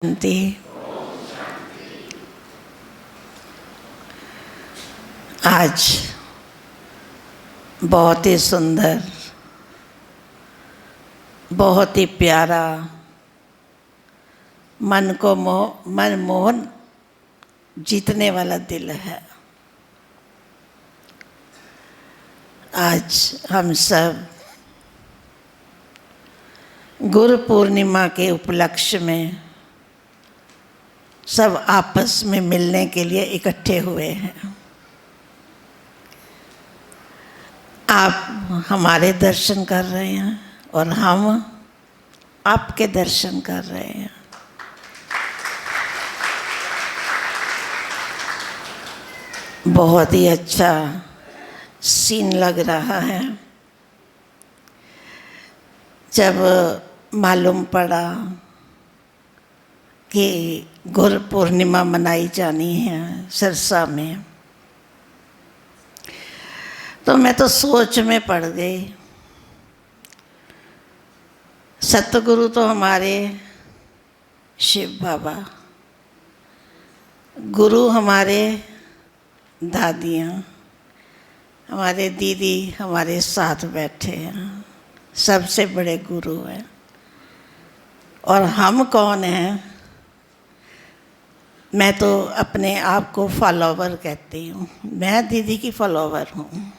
शांति। आज बहुत ही सुंदर, बहुत ही प्यारा, मन को मनमोहन जीतने वाला दिन है। आज हम सब गुरु पूर्णिमा के उपलक्ष्य में सब आपस में मिलने के लिए इकट्ठे हुए हैं। आप हमारे दर्शन कर रहे हैं और हम आपके दर्शन कर रहे हैं। बहुत ही अच्छा सीन लग रहा है। जब मालूम पड़ा कि गुरु पूर्णिमा मनाई जानी है सिरसा में, तो मैं तो सोच में पड़ गई। सतगुरु तो हमारे शिव बाबा, गुरु हमारे दादियाँ, हमारे दीदी हमारे साथ बैठे हैं, सबसे बड़े गुरु हैं। और हम कौन हैं? मैं तो अपने आप को फॉलोवर कहती हूँ। मैं दीदी की फॉलोवर हूँ।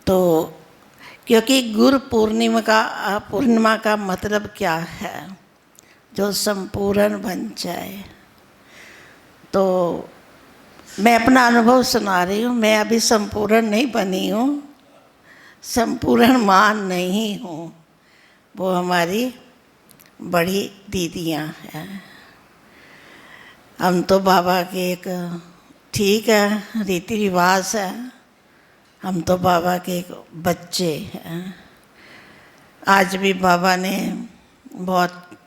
तो क्योंकि गुरु पूर्णिमा का मतलब क्या है? जो संपूर्ण बन जाए। तो मैं अपना अनुभव सुना रही हूँ। मैं अभी संपूर्ण नहीं बनी हूँ, संपूर्ण माँ नहीं हूँ। वो हमारी बड़ी दीदियाँ हैं। हम तो बाबा के एक ठीक है रीति रिवाज है, हम तो बाबा के एक बच्चे हैं। आज भी बाबा ने बहुत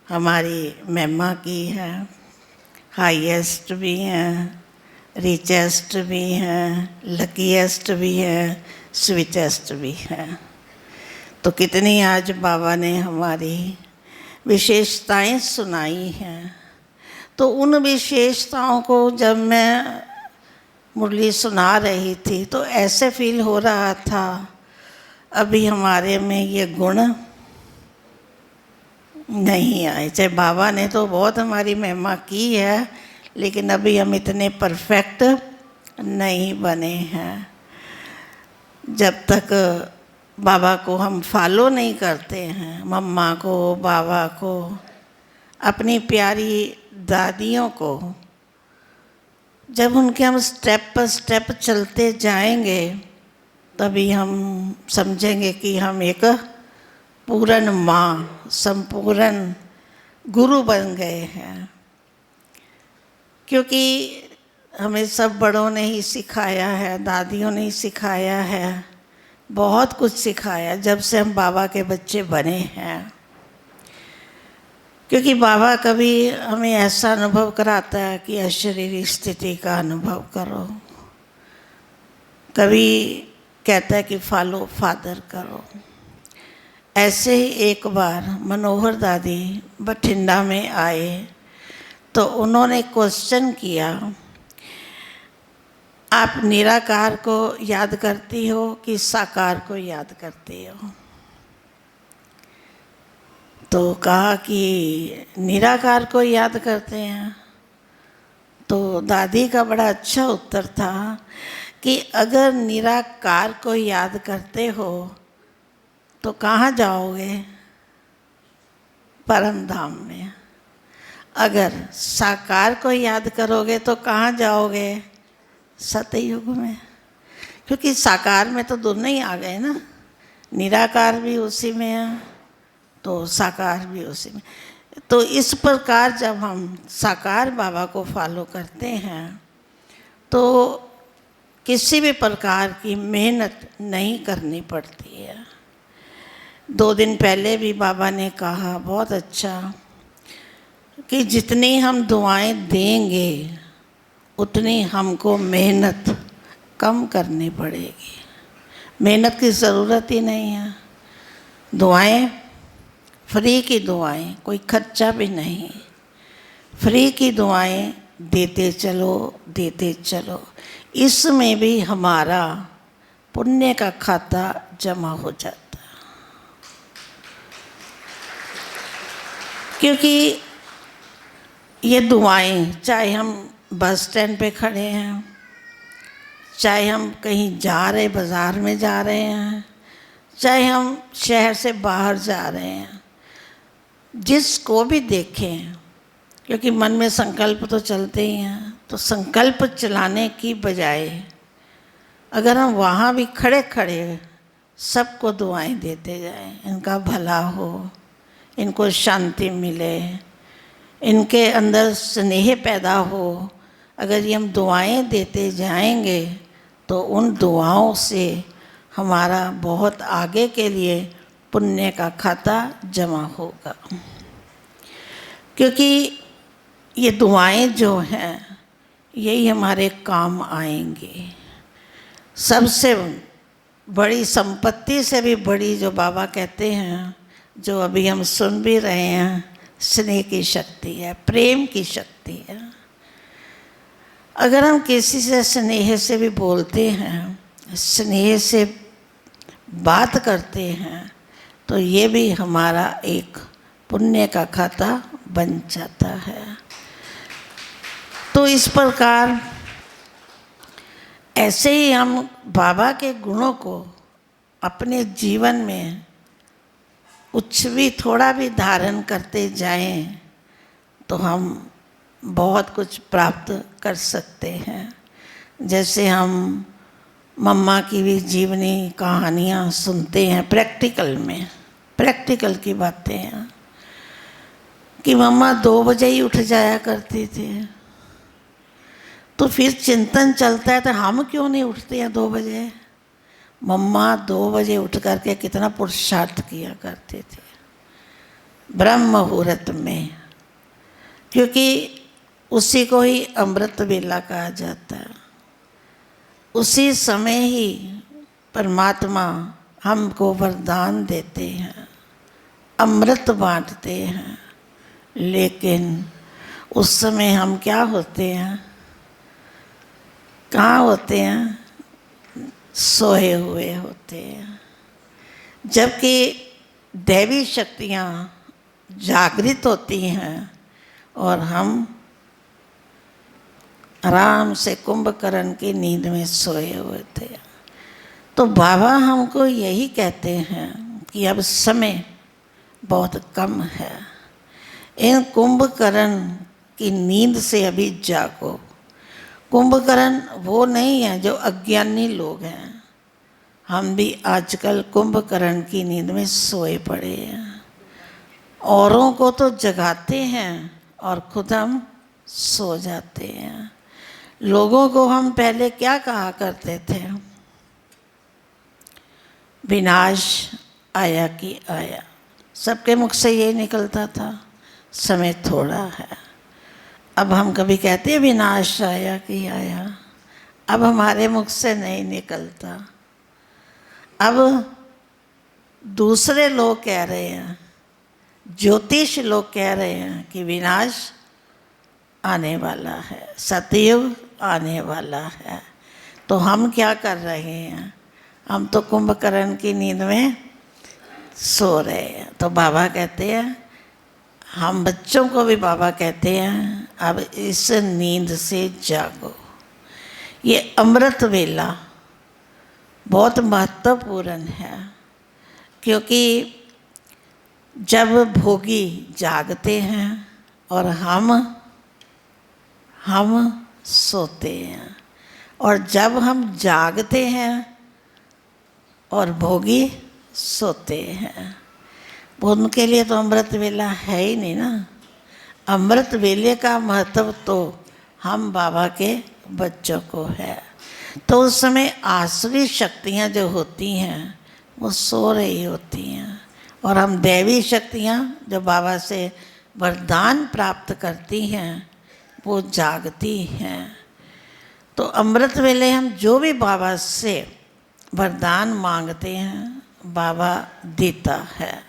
हमारी महिमा की है। हाईएस्ट भी हैं, रिचेस्ट भी हैं, लकीएस्ट भी हैं, स्वीटेस्ट भी हैं। तो कितनी आज बाबा ने हमारी विशेषताएं सुनाई हैं। तो उन विशेषताओं को जब मैं मुरली सुना रही थी तो ऐसे फील हो रहा था अभी हमारे में ये गुण नहीं आए। चाहे बाबा ने तो बहुत हमारी महिमा की है, लेकिन अभी हम इतने परफेक्ट नहीं बने हैं। जब तक बाबा को हम फॉलो नहीं करते हैं, मम्मा को, बाबा को, अपनी प्यारी दादियों को, जब उनके हम स्टेप पर स्टेप चलते जाएंगे तभी हम समझेंगे कि हम एक पूर्ण माँ, संपूर्ण गुरु बन गए हैं। क्योंकि हमें सब बड़ों ने ही सिखाया है, दादियों ने ही सिखाया है, बहुत कुछ सिखाया जब से हम बाबा के बच्चे बने हैं। क्योंकि बाबा कभी हमें ऐसा अनुभव कराता है कि अशरीरी स्थिति का अनुभव करो, कभी कहता है कि फॉलो फादर करो। ऐसे ही एक बार मनोहर दादी बठिंडा में आए तो उन्होंने क्वेश्चन किया, आप निराकार को याद करती हो कि साकार को याद करती हो? तो कहा कि निराकार को याद करते हैं। तो दादी का बड़ा अच्छा उत्तर था कि अगर निराकार को याद करते हो तो कहाँ जाओगे? परम धाम में। अगर साकार को याद करोगे तो कहाँ जाओगे? सतयुग में। क्योंकि साकार में तो दोनों ही आ गए ना, निराकार भी उसी में है तो साकार भी उसी में। तो इस प्रकार जब हम साकार बाबा को फॉलो करते हैं तो किसी भी प्रकार की मेहनत नहीं करनी पड़ती है। 2 दिन पहले भी बाबा ने कहा बहुत अच्छा कि जितनी हम दुआएं देंगे उतनी हमको मेहनत कम करनी पड़ेगी। मेहनत की ज़रूरत ही नहीं है। दुआएं फ्री की दुआएं, कोई खर्चा भी नहीं, फ्री की दुआएं देते चलो देते चलो। इसमें भी हमारा पुण्य का खाता जमा हो जाता है। क्योंकि ये दुआएं, चाहे हम बस स्टैंड पे खड़े हैं, चाहे हम कहीं जा रहे, बाज़ार में जा रहे हैं, चाहे हम शहर से बाहर जा रहे हैं, जिसको भी देखें, क्योंकि मन में संकल्प तो चलते ही हैं, तो संकल्प चलाने की बजाय अगर हम वहाँ भी खड़े खड़े सबको दुआएं देते जाएं, इनका भला हो, इनको शांति मिले, इनके अंदर स्नेह पैदा हो, अगर ये हम दुआएं देते जाएंगे तो उन दुआओं से हमारा बहुत आगे के लिए पुण्य का खाता जमा होगा। क्योंकि ये दुआएं जो हैं यही हमारे काम आएंगी। सबसे बड़ी संपत्ति से भी बड़ी जो बाबा कहते हैं, जो अभी हम सुन भी रहे हैं, स्नेह की शक्ति है, प्रेम की शक्ति है। अगर हम किसी से स्नेह से भी बोलते हैं, स्नेह से बात करते हैं, तो ये भी हमारा एक पुण्य का खाता बन जाता है। तो इस प्रकार ऐसे ही हम बाबा के गुणों को अपने जीवन में कुछ भी थोड़ा भी धारण करते जाएं तो हम बहुत कुछ प्राप्त कर सकते हैं। जैसे हम मम्मा की भी जीवनी कहानियाँ सुनते हैं, प्रैक्टिकल की बातें हैं कि मम्मा 2 बजे ही उठ जाया करती थी। तो फिर चिंतन चलता है तो हम क्यों नहीं उठते हैं 2 बजे। मम्मा 2 बजे उठ करके कितना पुरुषार्थ किया करते थे ब्रह्म मुहूर्त में, क्योंकि उसी को ही अमृत वेला कहा जाता है। उसी समय ही परमात्मा हमको वरदान देते हैं, अमृत बांटते हैं, लेकिन उस समय हम क्या होते हैं, कहाँ होते हैं, सोए हुए होते हैं। जबकि दैवी शक्तियाँ जागृत होती हैं और हम आराम से कुंभकर्ण की नींद में सोए हुए थे। तो बाबा हमको यही कहते हैं कि अब समय बहुत कम है, इन कुंभकर्ण की नींद से अभी जागो। कुंभकर्ण वो नहीं है जो अज्ञानी लोग हैं, हम भी आजकल कुंभकर्ण की नींद में सोए पड़े हैं। औरों को तो जगाते हैं और खुद हम सो जाते हैं। लोगों को हम पहले क्या कहा करते थे, विनाश आया कि आया, सबके मुख से ये निकलता था, समय थोड़ा है। अब हम कभी कहते हैं विनाश आया कि आया, अब हमारे मुख से नहीं निकलता। अब दूसरे लोग कह रहे हैं, ज्योतिष लोग कह रहे हैं कि विनाश आने वाला है, सतयुग आने वाला है। तो हम क्या कर रहे हैं, हम तो कुंभकर्ण की नींद में सो रहे हैं। तो बाबा कहते हैं, हम बच्चों को भी बाबा कहते हैं, अब इस नींद से जागो। ये अमृत वेला बहुत महत्वपूर्ण है, क्योंकि जब भोगी जागते हैं और हम सोते हैं, और जब हम जागते हैं और भोगी सोते हैं, उनके लिए तो अमृत वेला है ही नहीं ना। अमृत वेले का महत्व तो हम बाबा के बच्चों को है। तो उस समय आसुरी शक्तियाँ जो होती हैं वो सो रही होती हैं, और हम दैवी शक्तियाँ जो बाबा से वरदान प्राप्त करती हैं वो जागती हैं। तो अमृत वेले हम जो भी बाबा से वरदान मांगते हैं बाबा देता है।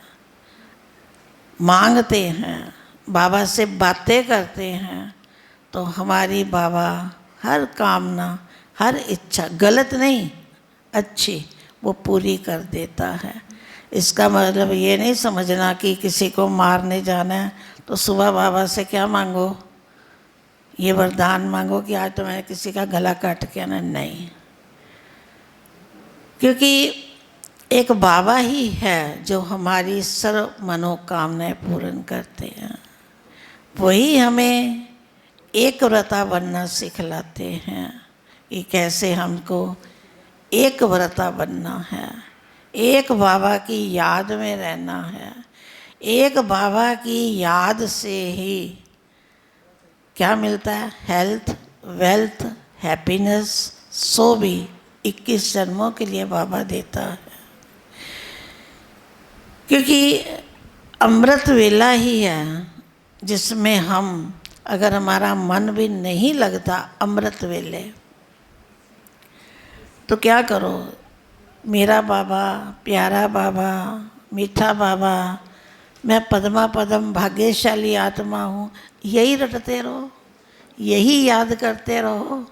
मांगते हैं, बाबा से बातें करते हैं, तो हमारी बाबा हर कामना, हर इच्छा, गलत नहीं अच्छी, वो पूरी कर देता है। इसका मतलब ये नहीं समझना कि किसी को मारने जाना है तो सुबह बाबा से क्या मांगो, ये वरदान मांगो कि आज तो मैंने किसी का गला काट के आना, नहीं। क्योंकि एक बाबा ही है जो हमारी सर्व मनोकामनाएं पूर्ण करते हैं। वही हमें एक व्रता बनना सिखलाते हैं कि कैसे हमको एक व्रता बनना है, एक बाबा की याद में रहना है। एक बाबा की याद से ही क्या मिलता है? हेल्थ, वेल्थ, हैप्पीनेस, सो भी 21 जन्मों के लिए बाबा देता है। क्योंकि अमृत वेला ही है जिसमें हम, अगर हमारा मन भी नहीं लगता अमृत वेले, तो क्या करो, मेरा बाबा, प्यारा बाबा, मीठा बाबा, मैं पद्मा पदम भाग्यशाली आत्मा हूँ, यही रटते रहो, यही याद करते रहो,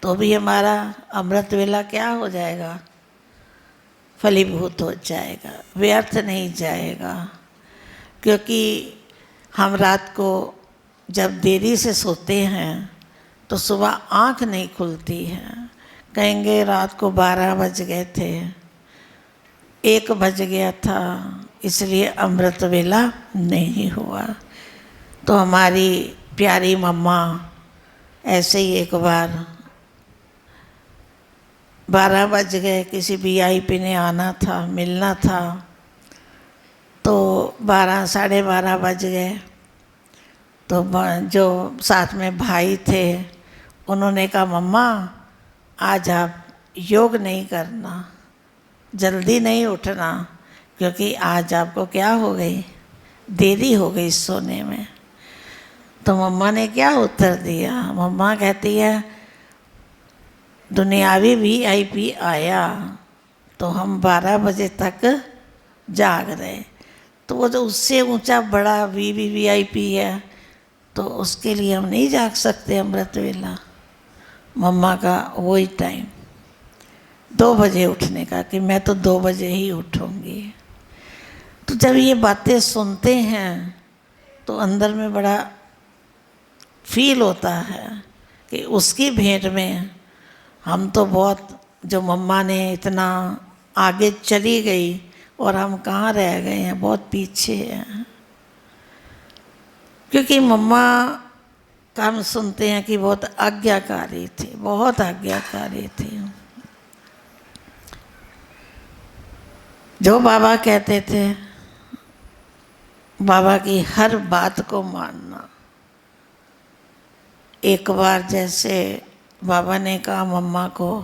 तो भी हमारा अमृत वेला क्या हो जाएगा? फलीभूत हो जाएगा, व्यर्थ नहीं जाएगा। क्योंकि हम रात को जब देरी से सोते हैं तो सुबह आँख नहीं खुलती है, कहेंगे रात को 12 बज गए थे, 1 बज गया था, इसलिए अमृत वेला नहीं हुआ। तो हमारी प्यारी मम्मा ऐसे ही एक बार 12 बज गए, किसी वीआईपी ने आना था, मिलना था, तो 12 साढ़े 12 बज गए। तो जो साथ में भाई थे उन्होंने कहा मम्मा आज आप योग नहीं करना, जल्दी नहीं उठना, क्योंकि आज आपको क्या हो गई, देरी हो गई सोने में। तो मम्मा ने क्या उत्तर दिया? मम्मा कहती है दुनियावी वीआईपी आया तो हम 12 बजे तक जाग रहे, तो वो तो उससे ऊंचा बड़ा वीआईपी है, तो उसके लिए हम नहीं जाग सकते अमृत वेला। मम्मा का वही टाइम 2 बजे उठने का कि मैं तो 2 बजे ही उठूँगी। तो जब ये बातें सुनते हैं तो अंदर में बड़ा फील होता है कि उसकी भेंट में हम तो बहुत, जो मम्मा ने इतना आगे चली गई और हम कहाँ रह गए हैं, बहुत पीछे हैं। क्योंकि मम्मा का हम सुनते हैं कि बहुत आज्ञाकारी थी, बहुत आज्ञाकारी थी। जो बाबा कहते थे, बाबा की हर बात को मानना। एक बार जैसे बाबा ने कहा मम्मा को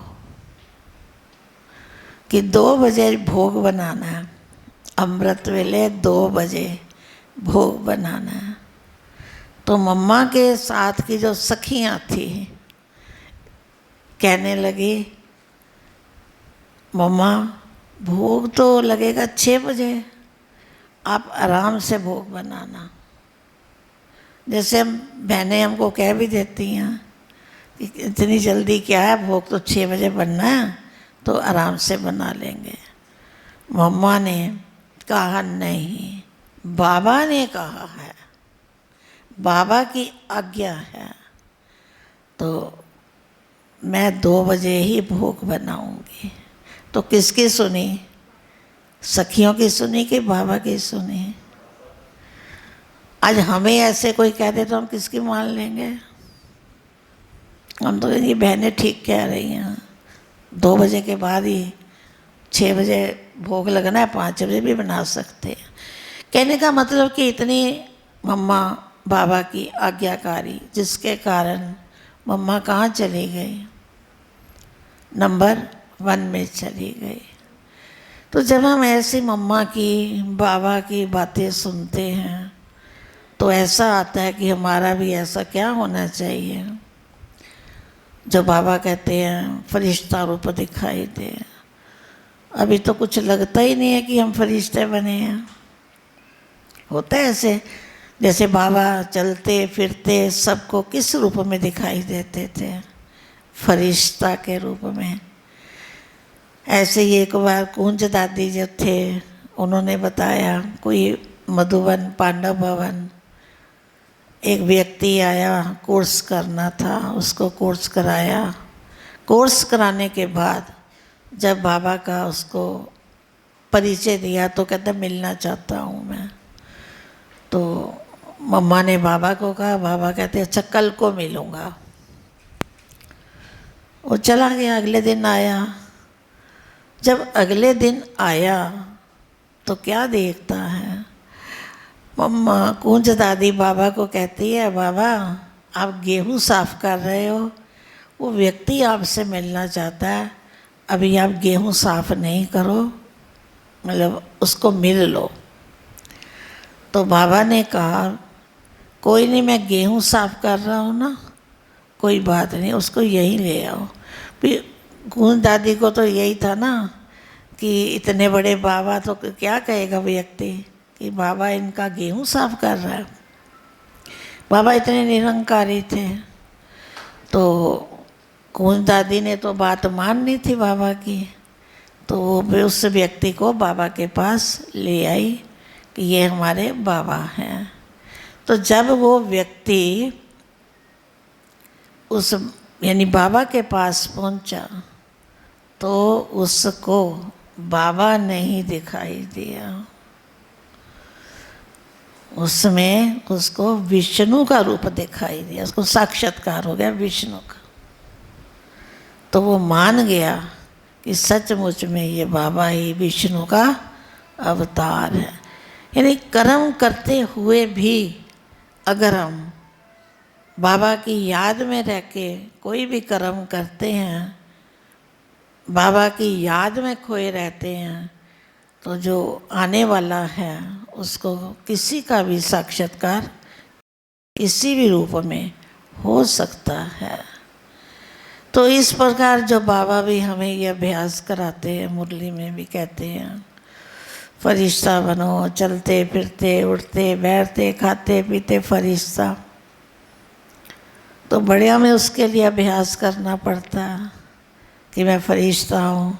कि 2 बजे भोग बनाना है, अमृत वेले 2 बजे भोग बनाना है। तो मम्मा के साथ की जो सखियाँ थी कहने लगी मम्मा भोग तो लगेगा 6 बजे, आप आराम से भोग बनाना। जैसे हम बहनें हमको कह भी देती हैं कि इतनी जल्दी क्या है, भोग तो 6 बजे बनना है, तो आराम से बना लेंगे। मम्मा ने कहा नहीं, बाबा ने कहा है, बाबा की आज्ञा है, तो मैं 2 बजे ही भोग बनाऊंगी। तो किसकी सुनी? सखियों की सुनी कि बाबा की सुनी? आज हमें ऐसे कोई कह दे तो हम किसकी मान लेंगे? हम तो ये बहनें ठीक कह रही हैं, 2 बजे के बाद ही 6 बजे भोग लगना है, 5 बजे भी बना सकते हैं। कहने का मतलब कि इतनी मम्मा बाबा की आज्ञाकारी, जिसके कारण मम्मा कहाँ चली गई? नंबर 1 में चली गई। तो जब हम ऐसी मम्मा की, बाबा की बातें सुनते हैं तो ऐसा आता है कि हमारा भी ऐसा क्या होना चाहिए जो बाबा कहते हैं फरिश्ता रूप दिखाई दे। अभी तो कुछ लगता ही नहीं है कि हम फरिश्ते बने हैं। होता है ऐसे, जैसे बाबा चलते फिरते सबको किस रूप में दिखाई देते थे, फरिश्ता के रूप में। ऐसे ही एक बार कुंज दादी जो थे उन्होंने बताया, कोई मधुबन पांडव भवन एक व्यक्ति आया, कोर्स करना था, उसको कोर्स कराया। कोर्स कराने के बाद जब बाबा का उसको परिचय दिया तो कहता मिलना चाहता हूँ मैं। तो मम्मा ने बाबा को कहा, बाबा कहते अच्छा कल को मिलूँगा। वो चला गया, अगले दिन आया। जब अगले दिन आया तो क्या देखता है, मम्मा कुंज दादी बाबा को कहती है, बाबा आप गेहूँ साफ कर रहे हो, वो व्यक्ति आपसे मिलना चाहता है, अभी आप गेहूँ साफ नहीं करो, मतलब उसको मिल लो। तो बाबा ने कहा कोई नहीं, मैं गेहूँ साफ कर रहा हूँ ना, कोई बात नहीं, उसको यहीं ले आओ। फिर कुंज दादी को तो यही था ना कि इतने बड़े बाबा, तो क्या कहेगा व्यक्ति कि बाबा इनका गेहूँ साफ कर रहा है। बाबा इतने निरंकारी थे। तो कुंज दादी ने तो बात माननी थी बाबा की, तो वो भी उस व्यक्ति को बाबा के पास ले आई कि ये हमारे बाबा हैं। तो जब वो व्यक्ति उस यानी बाबा के पास पहुंचा तो उसको बाबा नहीं दिखाई दिया, उसमें उसको विष्णु का रूप दिखाई दिया, उसको साक्षात्कार हो गया विष्णु का। तो वो मान गया कि सचमुच में ये बाबा ही विष्णु का अवतार है। यानी कर्म करते हुए भी अगर हम बाबा की याद में रह के कोई भी कर्म करते हैं, बाबा की याद में खोए रहते हैं, तो जो आने वाला है उसको किसी का भी साक्षात्कार किसी भी रूप में हो सकता है। तो इस प्रकार जो बाबा भी हमें ये अभ्यास कराते हैं, मुरली में भी कहते हैं, फरिश्ता बनो, चलते फिरते उठते बैठते खाते पीते फरिश्ता। तो बड़े हमें उसके लिए अभ्यास करना पड़ता है कि मैं फरिश्ता हूँ,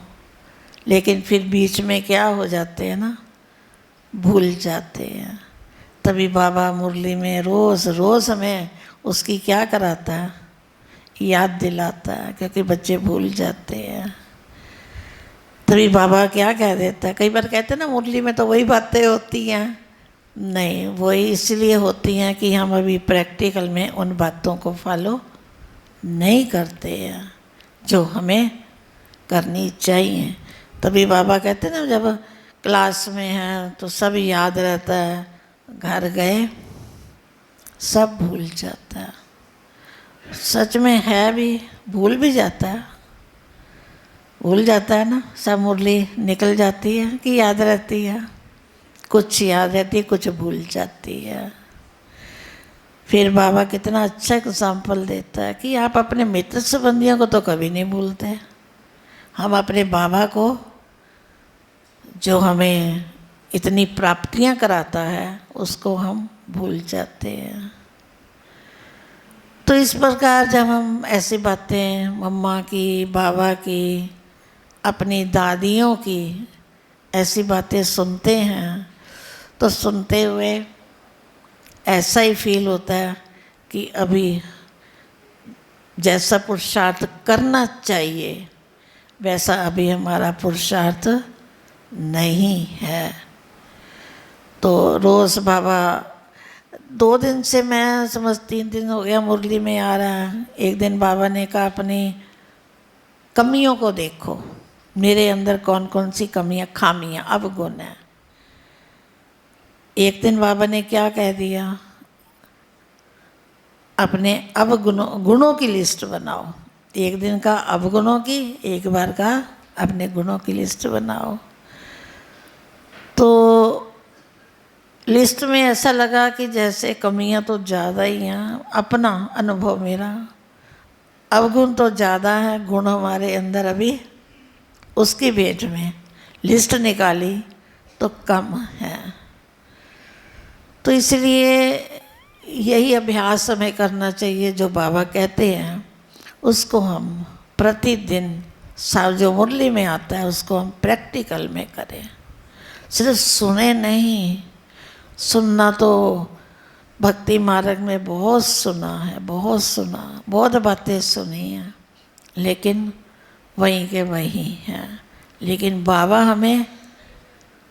लेकिन फिर बीच में क्या हो जाते हैं ना, भूल जाते हैं। तभी बाबा मुरली में रोज़ रोज़ हमें उसकी क्या कराता है, याद दिलाता है, क्योंकि बच्चे भूल जाते हैं। तभी बाबा क्या कह देता है, कई बार कहते हैं ना मुरली में तो वही बातें होती हैं, नहीं वही इसलिए होती हैं कि हम अभी प्रैक्टिकल में उन बातों को फॉलो नहीं करते हैं जो हमें करनी चाहिए। तभी बाबा कहते हैं ना, जब क्लास में हैं तो सब याद रहता है, घर गए सब भूल जाता है। सच में है भी, भूल भी जाता है, भूल जाता है ना। सब मुरली निकल जाती है कि याद रहती है, कुछ याद रहती है, कुछ भूल जाती है। फिर बाबा कितना अच्छा एग्जाम्पल देता है कि आप अपने मित्र संबंधियों को तो कभी नहीं भूलते, हम अपने बाबा को जो हमें इतनी प्राप्तियां कराता है उसको हम भूल जाते हैं। तो इस प्रकार जब हम ऐसी बातें मम्मा की, बाबा की, अपनी दादियों की ऐसी बातें सुनते हैं तो सुनते हुए ऐसा ही फील होता है कि अभी जैसा पुरुषार्थ करना चाहिए वैसा अभी हमारा पुरुषार्थ नहीं है। तो रोज़ बाबा 2 दिन से, मैं समझ 3 दिन हो गया मुरली में आ रहा है। एक दिन बाबा ने कहा अपनी कमियों को देखो, मेरे अंदर कौन कौन सी कमियां, खामियां, अवगुण हैं। एक दिन बाबा ने क्या कह दिया, अपने गुणों की लिस्ट बनाओ। एक दिन का अवगुणों की, एक बार का अपने गुणों की लिस्ट बनाओ। तो लिस्ट में ऐसा लगा कि जैसे कमियां तो ज़्यादा ही हैं, अपना अनुभव मेरा, अवगुण तो ज़्यादा है, गुण हमारे अंदर अभी उसकी भेंट में लिस्ट निकाली तो कम है। तो इसलिए यही अभ्यास हमें करना चाहिए, जो बाबा कहते हैं उसको हम प्रतिदिन जो मुरली में आता है उसको हम प्रैक्टिकल में करें। सिर्फ सुने नहीं, सुनना तो भक्ति मार्ग में बहुत सुना है, बहुत सुना, बहुत बातें सुनी हैं, लेकिन वहीं के वहीं हैं। लेकिन बाबा हमें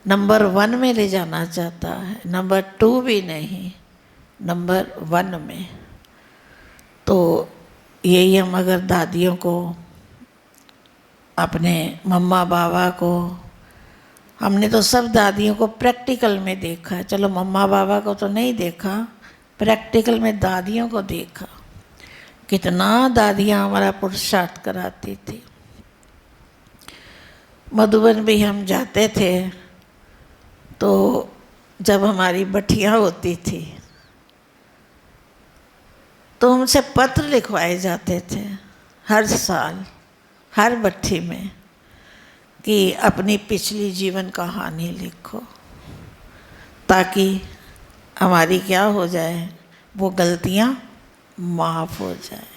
नंबर 1 में ले जाना चाहता है, नंबर 2 भी नहीं, नंबर 1 में। तो यही हम अगर दादियों को, अपने मम्मा बाबा को, हमने तो सब दादियों को प्रैक्टिकल में देखा है, चलो मम्मा बाबा को तो नहीं देखा, प्रैक्टिकल में दादियों को देखा, कितना दादियाँ हमारा पुरुषार्थ कराती थी। मधुबन भी हम जाते थे तो जब हमारी बठियाँ होती थी तो हमसे पत्र लिखवाए जाते थे हर साल, हर बट्ठी में, कि अपनी पिछली जीवन कहानी लिखो, ताकि हमारी क्या हो जाए, वो गलतियाँ माफ़ हो जाए।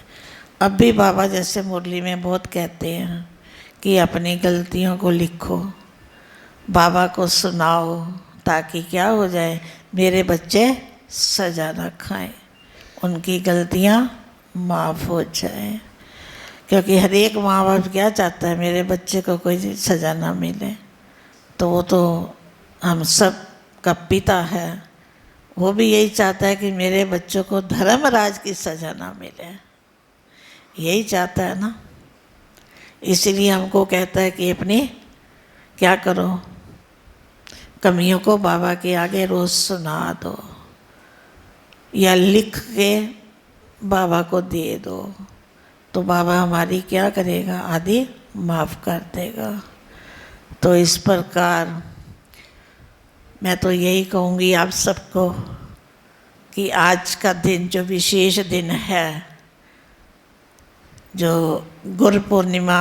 अब भी बाबा जैसे मुरली में बहुत कहते हैं कि अपनी गलतियों को लिखो, बाबा को सुनाओ, ताकि क्या हो जाए, मेरे बच्चे सजा न खाएं, उनकी गलतियाँ माफ़ हो जाए। क्योंकि हर एक माँ बाप क्या चाहता है, मेरे बच्चे को कोई सज़ा ना मिले। तो वो तो हम सब का पिता है, वो भी यही चाहता है कि मेरे बच्चों को धर्मराज की सज़ा ना मिले, यही चाहता है ना। इसीलिए हमको कहता है कि अपनी क्या करो, कमियों को बाबा के आगे रोज़ सुना दो, या लिख के बाबा को दे दो, तो बाबा हमारी क्या करेगा, आदि माफ़ कर देगा। तो इस प्रकार मैं तो यही कहूँगी आप सबको कि आज का दिन जो विशेष दिन है, जो गुरु पूर्णिमा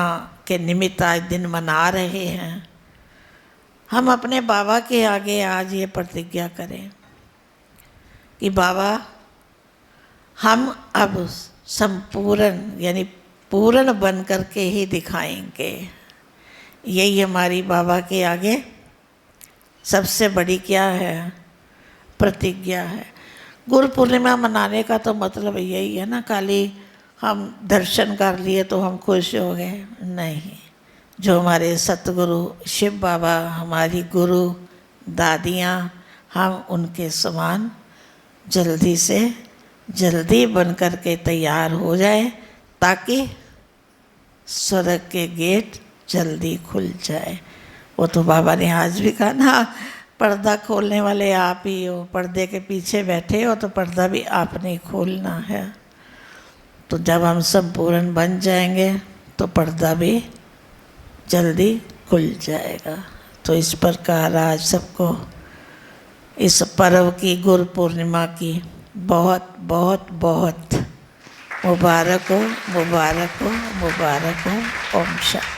के निमित्त आज दिन मना रहे हैं, हम अपने बाबा के आगे आज ये प्रतिज्ञा करें कि बाबा हम अब संपूर्ण यानी पूर्ण बन कर के ही दिखाएंगे। यही हमारी बाबा के आगे सबसे बड़ी क्या है, प्रतिज्ञा है। गुरु पूर्णिमा मनाने का तो मतलब यही है ना, खाली हम दर्शन कर लिए तो हम खुश हो गए, नहीं। जो हमारे सतगुरु शिव बाबा, हमारी गुरु दादियाँ, हम उनके समान जल्दी से जल्दी बन कर के तैयार हो जाए, ताकि स्वर्ग के गेट जल्दी खुल जाए। वो तो बाबा ने आज भी कहा ना, पर्दा खोलने वाले आप ही हो, पर्दे के पीछे बैठे हो तो पर्दा भी आपने खोलना है। तो जब हम संपूर्ण बन जाएंगे तो पर्दा भी जल्दी खुल जाएगा। तो इस प्रकार आज सबको इस पर्व की, गुरु पूर्णिमा की बहुत बहुत बहुत मुबारक हो, मुबारक हो, मुबारक हो। ओम शांति।